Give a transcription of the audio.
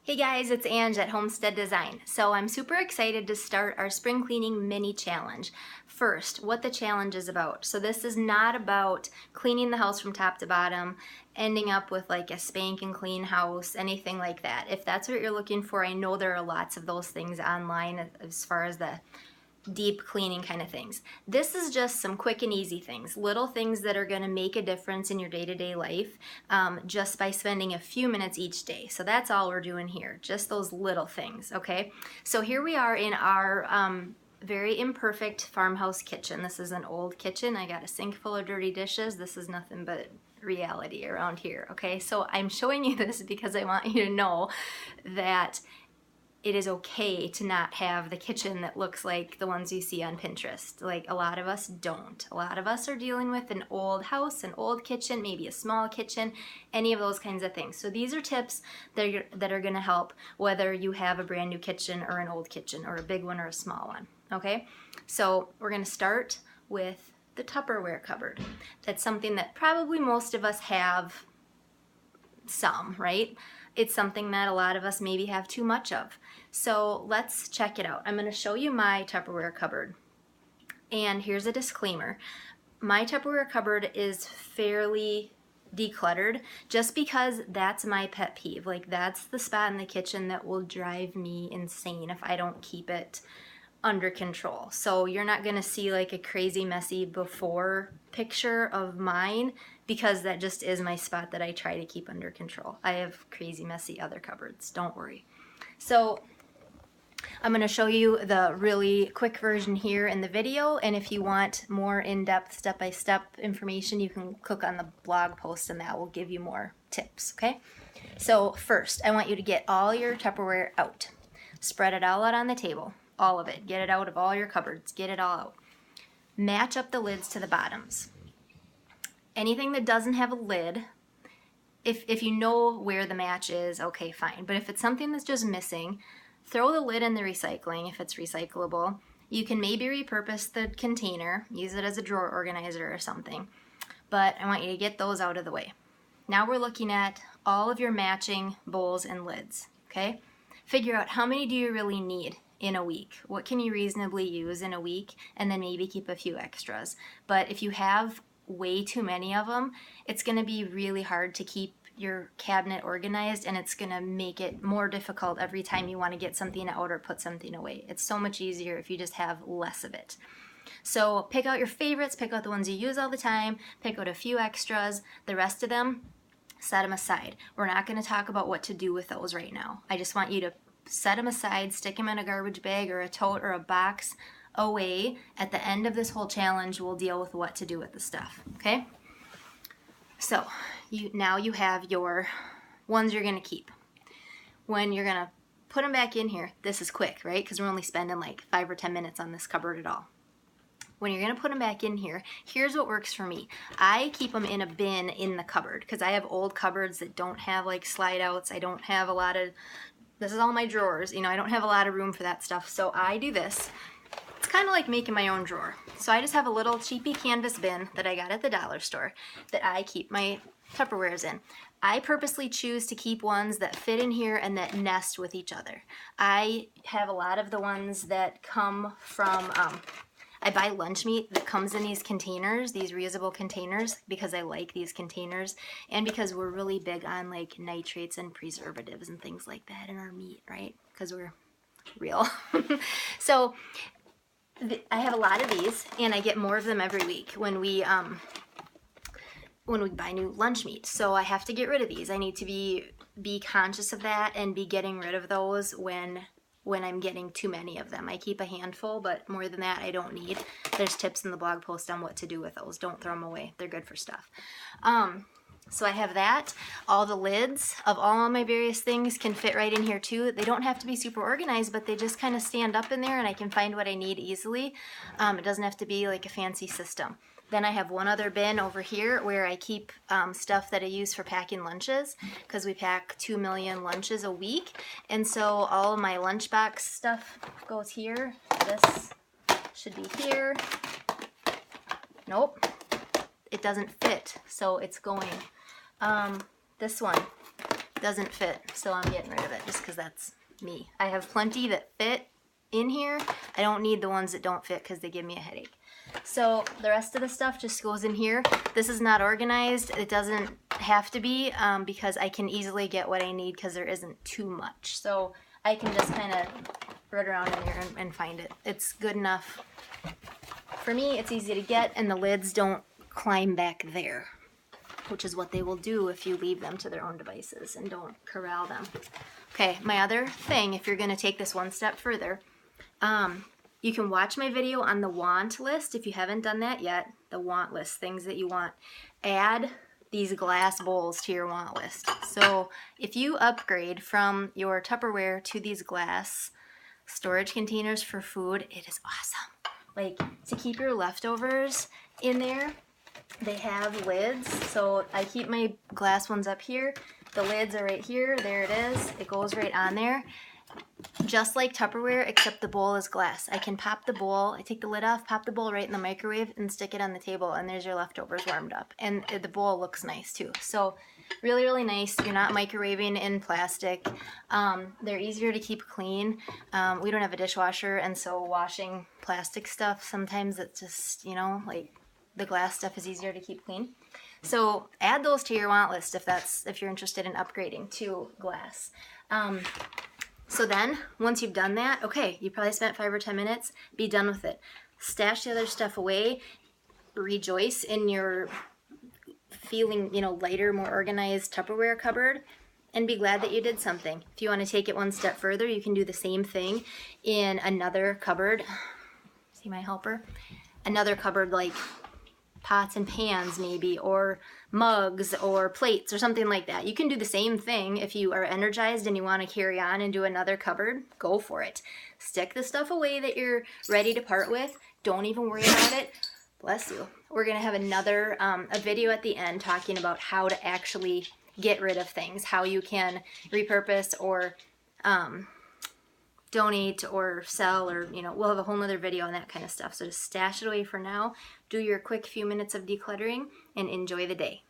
Hey guys, it's Ange at Homestead Design. So I'm super excited to start our spring cleaning mini challenge. First, what the challenge is about. So this is not about cleaning the house from top to bottom, ending up with like a spanking clean house, anything like that. If that's what you're looking for, I know there are lots of those things online as far as the deep cleaning kind of things. This is just some quick and easy things, little things that are going to make a difference in your day-to-day life just by spending a few minutes each day. So that's all we're doing here, just those little things, okay? So here we are in our very imperfect farmhouse kitchen. This is an old kitchen. I got a sink full of dirty dishes. This is nothing but reality around here, okay? So I'm showing you this because I want you to know that it is okay to not have the kitchen that looks like the ones you see on Pinterest. Like, a lot of us don't. A lot of us are dealing with an old house, an old kitchen, maybe a small kitchen, any of those kinds of things. So these are tips that are gonna help whether you have a brand new kitchen or an old kitchen or a big one or a small one, okay? So we're gonna start with the Tupperware cupboard. That's something that probably most of us have some, right? It's something that a lot of us maybe have too much of. So let's check it out. I'm going to show you my Tupperware cupboard. And here's a disclaimer. My Tupperware cupboard is fairly decluttered just because that's my pet peeve. Like, that's the spot in the kitchen that will drive me insane if I don't keep it under control. So you're not going to see like a crazy messy before picture of mine because that just is my spot that I try to keep under control. I have crazy messy other cupboards, don't worry. So I'm going to show you the really quick version here in the video, and if you want more in-depth step-by-step information, you can click on the blog post and that will give you more tips, okay? So first, I want you to get all your Tupperware out. Spread it all out on the table. All of it. Get it out of all your cupboards. Get it all out. Match up the lids to the bottoms. Anything that doesn't have a lid, if you know where the match is, okay, fine. But if it's something that's just missing, throw the lid in the recycling if it's recyclable. You can maybe repurpose the container, use it as a drawer organizer or something. But I want you to get those out of the way. Now we're looking at all of your matching bowls and lids, okay? Figure out how many do you really need in a week. What can you reasonably use in a week, and then maybe keep a few extras. But if you have way too many of them, it's going to be really hard to keep your cabinet organized, and it's going to make it more difficult every time you want to get something out or put something away. It's so much easier if you just have less of it. So pick out your favorites, pick out the ones you use all the time, pick out a few extras. The rest of them, set them aside. We're not going to talk about what to do with those right now. I just want you to set them aside, stick them in a garbage bag or a tote or a box away. At the end of this whole challenge, we'll deal with what to do with the stuff, okay? So now you have your ones you're going to keep. When you're going to put them back in here, this is quick, right? Because we're only spending like 5 or 10 minutes on this cupboard at all. When you're going to put them back in here, here's what works for me. I keep them in a bin in the cupboard because I have old cupboards that don't have like slide outs. I don't have a lot of, this is all my drawers, you know, I don't have a lot of room for that stuff. So I do this. It's kind of like making my own drawer. So I just have a little cheapy canvas bin that I got at the dollar store that I keep my Tupperwares in. I purposely choose to keep ones that fit in here and that nest with each other. I have a lot of the ones that come from, I buy lunch meat that comes in these containers, these reusable containers, because I like these containers and because we're really big on like nitrates and preservatives and things like that in our meat, right? Because we're real. So I have a lot of these and I get more of them every week when we buy new lunch meat. So I have to get rid of these. I need to be conscious of that and be getting rid of those when I'm getting too many of them. I keep a handful, but more than that I don't need. There's tips in the blog post on what to do with those. Don't throw them away. They're good for stuff. So I have that. All the lids of all of my various things can fit right in here too. They don't have to be super organized, but they just kind of stand up in there and I can find what I need easily. It doesn't have to be like a fancy system. Then I have one other bin over here where I keep stuff that I use for packing lunches because we pack 2 million lunches a week. And so all of my lunchbox stuff goes here. This should be here. Nope, it doesn't fit, so it's going. This one doesn't fit, so I'm getting rid of it just because that's me. I have plenty that fit in here. I don't need the ones that don't fit because they give me a headache. So the rest of the stuff just goes in here. This is not organized. It doesn't have to be because I can easily get what I need because there isn't too much. So I can just kind of root around in here and find it. It's good enough. For me, it's easy to get, and the lids don't climb back there, which is what they will do if you leave them to their own devices and don't corral them. Okay, my other thing, if you're going to take this one step further, you can watch my video on the want list if you haven't done that yet. The want list, things that you want. Add these glass bowls to your want list. So if you upgrade from your Tupperware to these glass storage containers for food, it is awesome. Like, to keep your leftovers in there, they have lids. So I keep my glass ones up here. The lids are right here. There it is. It goes right on there. Just like Tupperware, except the bowl is glass. I can pop the bowl, I take the lid off, pop the bowl right in the microwave and stick it on the table, and there's your leftovers warmed up. And the bowl looks nice too. So really, really nice. You're not microwaving in plastic. They're easier to keep clean. We don't have a dishwasher, and so washing plastic stuff, sometimes it's just, you know, like the glass stuff is easier to keep clean. So add those to your want list if you're interested in upgrading to glass. So then, once you've done that, okay, you probably spent 5 or 10 minutes, be done with it. Stash the other stuff away, rejoice in your feeling, you know, lighter, more organized Tupperware cupboard, and be glad that you did something. If you want to take it one step further, you can do the same thing in another cupboard. See my helper? Another cupboard like pots and pans maybe, or mugs or plates or something like that. You can do the same thing if you are energized and you want to carry on and do another cupboard. Go for it. Stick the stuff away that you're ready to part with. Don't even worry about it. Bless you. We're going to have another a video at the end talking about how to actually get rid of things, how you can repurpose or donate or sell, or, you know, we'll have a whole nother video on that kind of stuff. So just stash it away for now, do your quick few minutes of decluttering, and enjoy the day.